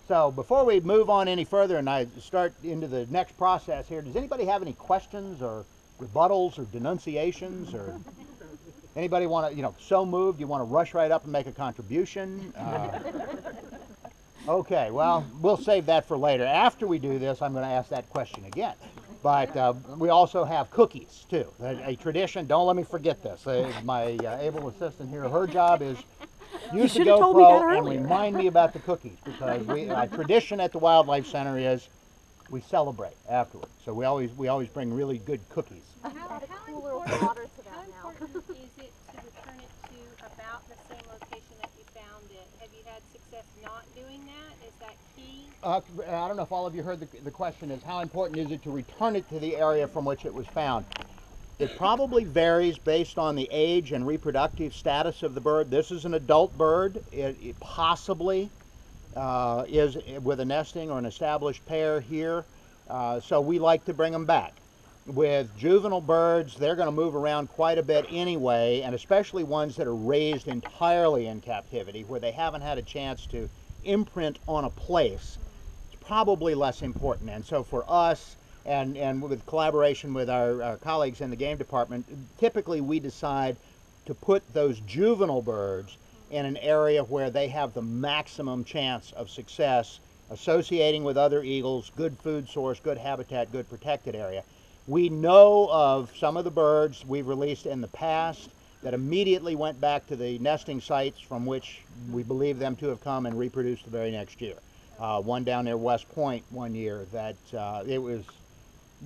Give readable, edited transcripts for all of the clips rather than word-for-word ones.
So before we move on any further and I start into the next process here, does anybody have any questions or rebuttals or denunciations, or anybody want to, so moved, you want to rush right up and make a contribution? Okay, well, we'll save that for later. After we do this, I'm going to ask that question again. But we also have cookies, too. A tradition, don't let me forget this. My able assistant here, her job is use the GoPro and remind me about the cookies, because a tradition at the Wildlife Center is we celebrate afterwards. So we always bring really good cookies. How important is it to return it to about the same location that you found it? Have you had success not doing that? Is that key? I don't know if all of you heard the question is, how important is it to return it to the area from which it was found? It probably varies based on the age and reproductive status of the bird. This is an adult bird. It possibly is with a nesting or an established pair here. So we like to bring them back. With juvenile birds, they're going to move around quite a bit anyway, and especially ones that are raised entirely in captivity, where they haven't had a chance to imprint on a place. It's probably less important. And so for us, and with collaboration with our colleagues in the game department, typically we decide to put those juvenile birds in an area where they have the maximum chance of success associating with other eagles, good food source, good habitat, good protected area. We know of some of the birds we've released in the past that immediately went back to the nesting sites from which we believe them to have come and reproduced the very next year. One down near West Point one year that it was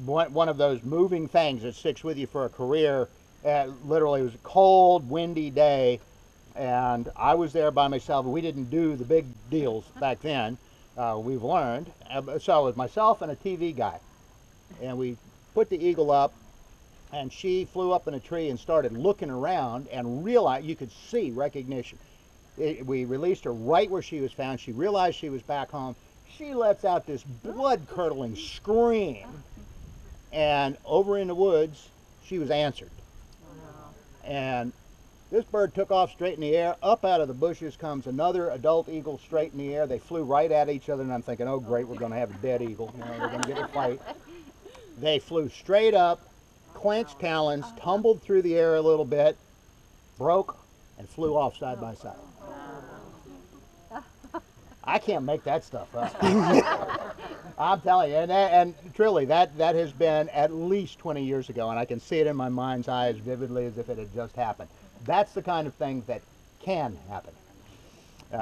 one of those moving things that sticks with you for a career. Literally, it was a cold, windy day, and I was there by myself. We didn't do the big deals back then. We've learned. So it was myself and a TV guy, and we put the eagle up, and she flew up in a tree and started looking around and realized, you could see recognition. We released her right where she was found. She realized she was back home. She lets out this blood-curdling scream, and over in the woods, she was answered. And this bird took off straight in the air. Up out of the bushes comes another adult eagle straight in the air. They flew right at each other, and I'm thinking, oh great, we're going to have a dead eagle. We're going to get a fight. They flew straight up, clenched talons, tumbled through the air a little bit, broke, and flew off side by side. I can't make that stuff up. I'm telling you, and truly, that has been at least 20 years ago, and I can see it in my mind's eye as vividly as if it had just happened. That's the kind of thing that can happen.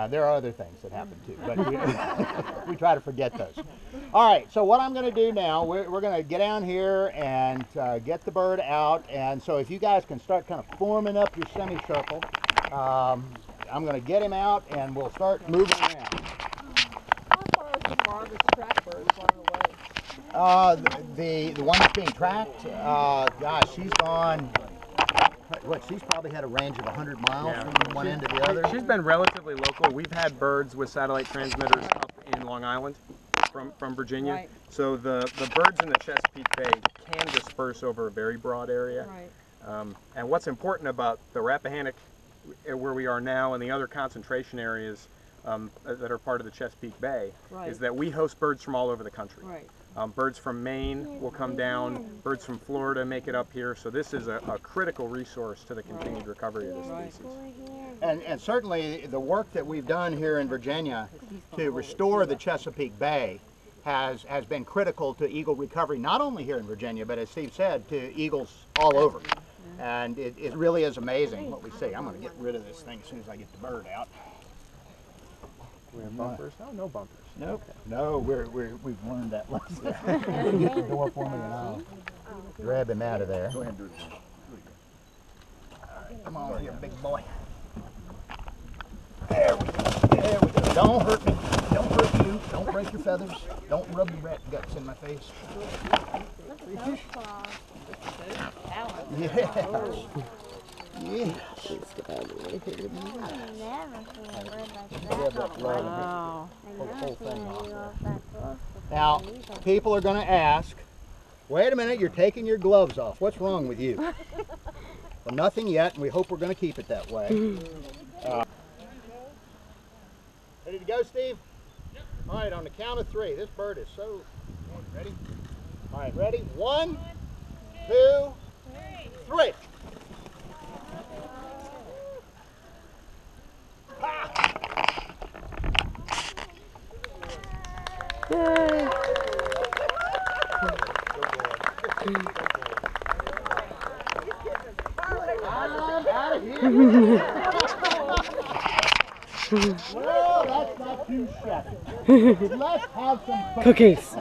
There are other things that happen too, but we try to forget those. All right, so what I'm going to do now, we're going to get down here and get the bird out, and so if you guys can start kind of forming up your semicircle, I'm going to get him out and we'll start moving around. How far is the farthest track bird away? The one that's being tracked, gosh, she's gone. What, she's probably had a range of 100 miles from one end to the other. She's been relatively local. We've had birds with satellite transmitters up in Long Island from Virginia. Right. So the birds in the Chesapeake Bay can disperse over a very broad area. Right. And what's important about the Rappahannock, where we are now, and the other concentration areas that are part of the Chesapeake Bay, is that we host birds from all over the country. Right. Birds from Maine will come down, birds from Florida make it up here, so this is a critical resource to the continued recovery of this species. And certainly the work that we've done here in Virginia to restore the Chesapeake Bay has been critical to eagle recovery, not only here in Virginia, but as Steve said, to eagles all over. And it really is amazing what we see. I'm going to get rid of this thing as soon as I get the bird out. We have bumpers? Oh, no bumpers. Nope. No, we've learned that lesson. Get the door for me and I'll grab him out of there. Go ahead and do it. Right, come on here, big boy. There we go. There we go. Don't hurt me. Don't hurt you. Don't break your feathers. Don't rub your rat guts in my face. Yes. Yes. Wow. Now, people are going to ask, wait a minute, you're taking your gloves off. What's wrong with you? Well, nothing yet, and we hope we're going to keep it that way. Ready to go, Steve? Yep. All right, on the count of 3. This bird is so... Ready? All right, ready? 1, 2, 3. Yay. Out of here. Well, that's not too shabby. Let's have some Cookies.